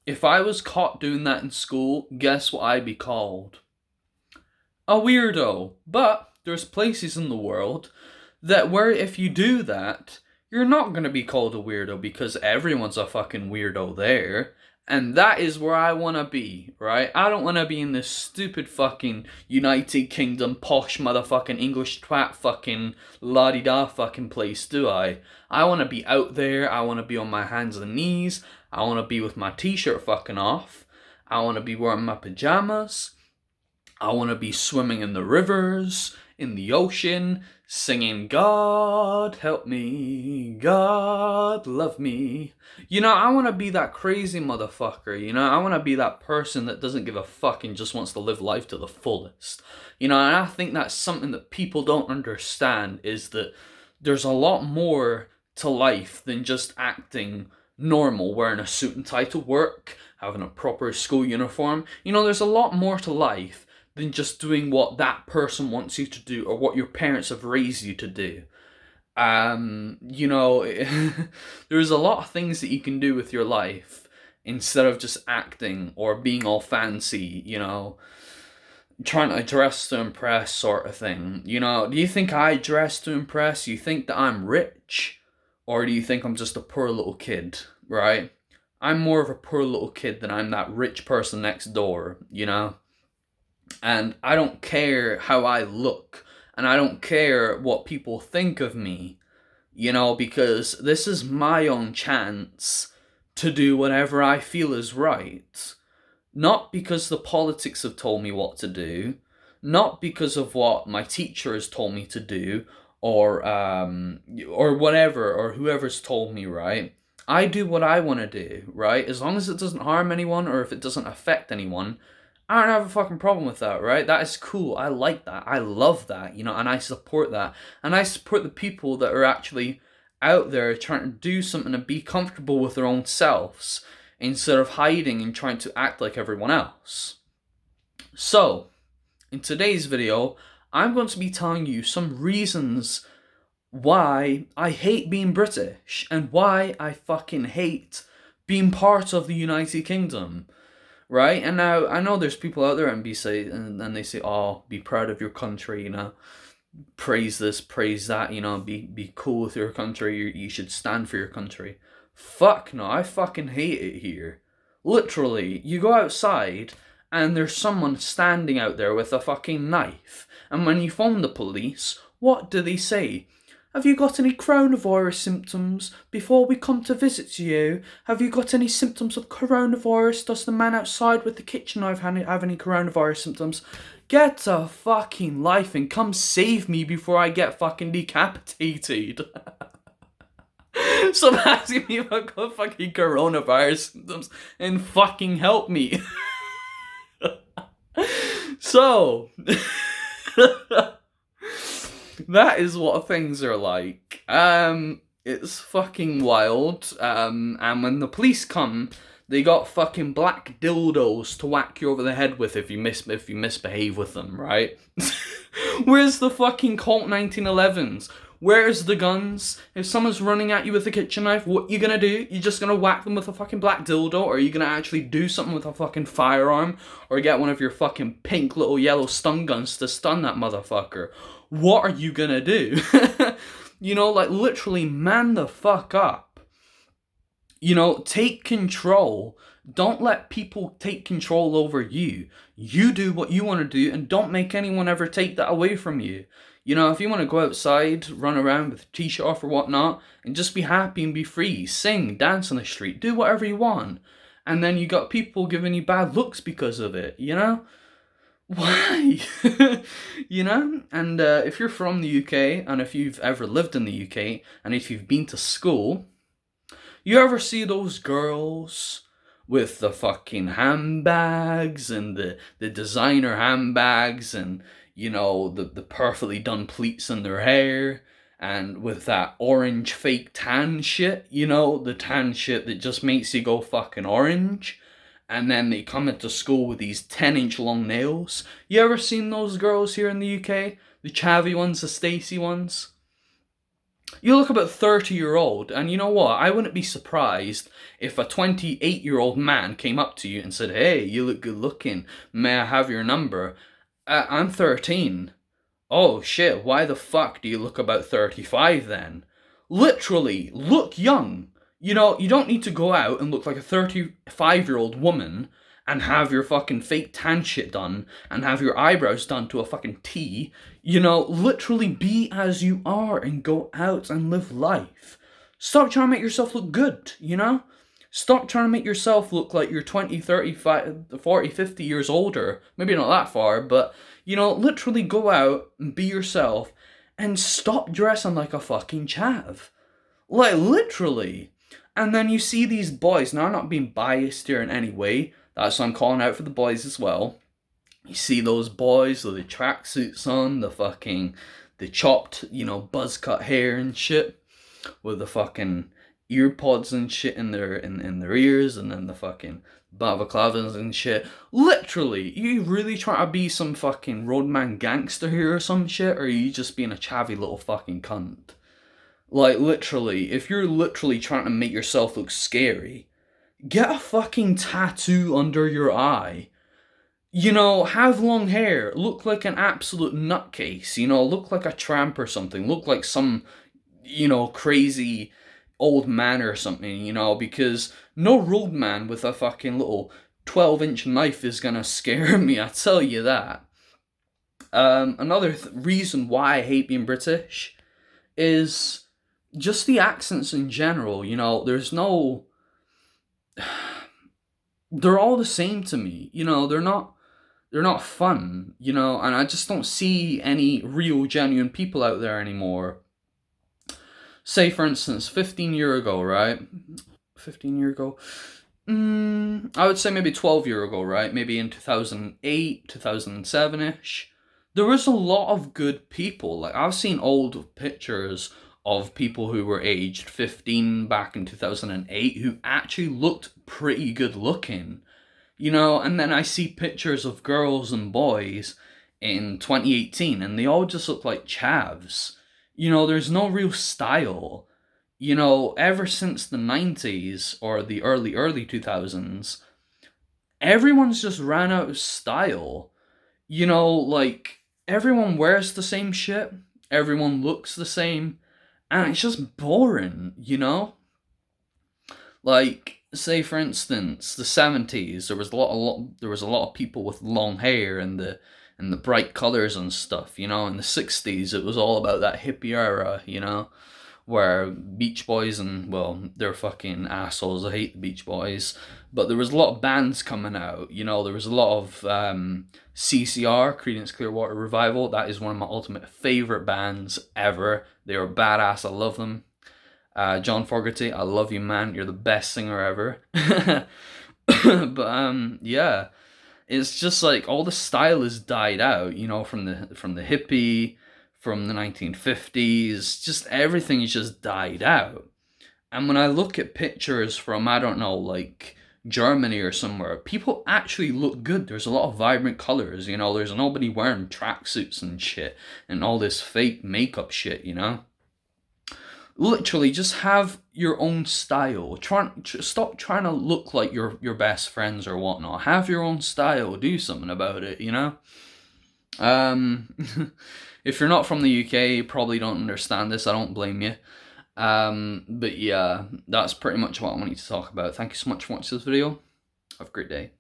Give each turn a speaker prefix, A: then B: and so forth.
A: if I was caught doing that in school, guess what I'd be called? A weirdo. But there's places in the world that where if you do that, you're not gonna be called a weirdo because everyone's a fucking weirdo there. And that is where I wanna be, right? I don't wanna be in this stupid fucking United Kingdom posh motherfucking English twat fucking la di da fucking place, do I? I wanna be out there, I wanna be on my hands and knees, I wanna be with my t shirt fucking off, I wanna be wearing my pajamas, I want to be swimming in the rivers, in the ocean, singing, God help me, God love me. I want to be that crazy motherfucker, I want to be that person that doesn't give a fuck and just wants to live life to the fullest. And I think that's something that people don't understand is that there's a lot more to life than just acting normal, wearing a suit and tie to work, having a proper school uniform. There's a lot more to life than just doing what that person wants you to do or what your parents have raised you to do. You know, there's a lot of things that you can do with your life instead of just acting or being all fancy, trying to dress to impress sort of thing. Do you think I dress to impress? You think that I'm rich? Or do you think I'm just a poor little kid, right? I'm more of a poor little kid than I'm that rich person next door. And I don't care how I look, and I don't care what people think of me, because this is my own chance to do whatever I feel is right. Not because the politics have told me what to do, not because of what my teacher has told me to do, or whatever, or whoever's told me, right? I do what I want to do, right? As long as it doesn't harm anyone or if it doesn't affect anyone, I don't have a fucking problem with that, right? That is cool. I like that. I love that, and I support that. And I support the people that are actually out there trying to do something and be comfortable with their own selves instead of hiding and trying to act like everyone else. So, in today's video, I'm going to be telling you some reasons why I hate being British and why I fucking hate being part of the United Kingdom. Right? And now I know there's people out there and they say, "Oh, be proud of your country, praise this, praise that, be cool with your country. You should stand for your country." Fuck no, I fucking hate it here. Literally, you go outside and there's someone standing out there with a fucking knife, and when you phone the police, what do they say? Have you got any coronavirus symptoms before we come to visit you? Have you got any symptoms of coronavirus? Does the man outside with the kitchen knife have any coronavirus symptoms? Get a fucking life and come save me before I get fucking decapitated. Stop asking me if I've got fucking coronavirus symptoms and fucking help me. So... that is what things are like. It's fucking wild. And when the police come, they got fucking black dildos to whack you over the head with if you misbehave with them, right? Where's the fucking Colt 1911s? Where's the guns? If someone's running at you with a kitchen knife, what you gonna do? You just gonna whack them with a fucking black dildo? Or are you gonna actually do something with a fucking firearm? Or get one of your fucking pink little yellow stun guns to stun that motherfucker? What are you gonna do? Literally man the fuck up. Take control. Don't let people take control over you. You do what you want to do and don't make anyone ever take that away from you. If you want to go outside, run around with a t-shirt off or whatnot, and just be happy and be free, sing, dance on the street, do whatever you want. And then you got people giving you bad looks because of it, Why? And if you're from the UK, and if you've ever lived in the UK, and if you've been to school, you ever see those girls with the fucking handbags and the designer handbags and, the perfectly done pleats in their hair and with that orange fake tan shit, the tan shit that just makes you go fucking orange? And then they come into school with these 10-inch long nails. You ever seen those girls here in the UK? The chavvy ones, the Stacey ones? You look about 30-year-old, and you know what? I wouldn't be surprised if a 28-year-old man came up to you and said, "Hey, you look good looking. May I have your number?" I'm 13. Oh shit, why the fuck do you look about 35 then? Literally, look young. You know, you don't need to go out and look like a 35-year-old woman and have your fucking fake tan shit done and have your eyebrows done to a fucking T. You know, literally be as you are and go out and live life. Stop trying to make yourself look good, you know? Stop trying to make yourself look like you're 20, 35, 40, 50 years older. Maybe not that far, but, you know, literally go out and be yourself and stop dressing like a fucking chav. Like, literally. And then you see these boys, now I'm not being biased here in any way, that's why I'm calling out for the boys as well. You see those boys with the tracksuits on, the chopped, you know, buzz cut hair and shit, with the fucking ear pods and shit in their ears, and then the fucking balaclavas and shit. Literally, you really trying to be some fucking roadman gangster here or some shit, or are you just being a chavvy little fucking cunt? Like, literally, if you're literally trying to make yourself look scary, get a fucking tattoo under your eye. You know, have long hair, look like an absolute nutcase, you know, look like a tramp or something, look like some, you know, crazy old man or something, you know, because no roadman with a fucking little 12-inch knife is gonna scare me, I tell you that. Another reason why I hate being British is just the accents in general, you know, they're all the same to me, you know, they're not fun, you know, and I just don't see any real genuine people out there anymore. Say, for instance, 15 year ago, right? 15 year ago? I would say maybe 12 year ago, right? Maybe in 2008, 2007-ish. There was a lot of good people. Like, I've seen old pictures of people who were aged 15 back in 2008 who actually looked pretty good looking. You know, and then I see pictures of girls and boys in 2018 and they all just look like chavs. You know, there's no real style. You know, ever since the 90s or the early 2000s, everyone's just ran out of style. You know, like, everyone wears the same shit, everyone looks the same, and it's just boring, you know? Like, say for instance, the 70s, there was a lot of people with long hair and the bright colors and stuff, you know. In the 60s, it was all about that hippie era, you know, where Beach Boys and, well, they're fucking assholes. I hate the Beach Boys, but there was a lot of bands coming out. You know, there was a lot of CCR, Creedence Clearwater Revival. That is one of my ultimate favorite bands ever. They are badass. I love them. John Fogerty, I love you, man. You're the best singer ever. But yeah, it's just like all the style is died out, you know, from the hippie, from the 1950s. Just everything is just died out. And when I look at pictures from, I don't know, like Germany or somewhere, people actually look good. There's a lot of vibrant colors, you know. There's nobody wearing tracksuits and shit and all this fake makeup shit, you know. Literally, just have your own style. Stop trying to look like your best friends or whatnot. Have your own style. Do something about it, you know. Um, if you're not from the UK, you probably don't understand this. I don't blame you. But yeah, that's pretty much what I wanted to talk about. Thank you so much for watching this video. Have a great day.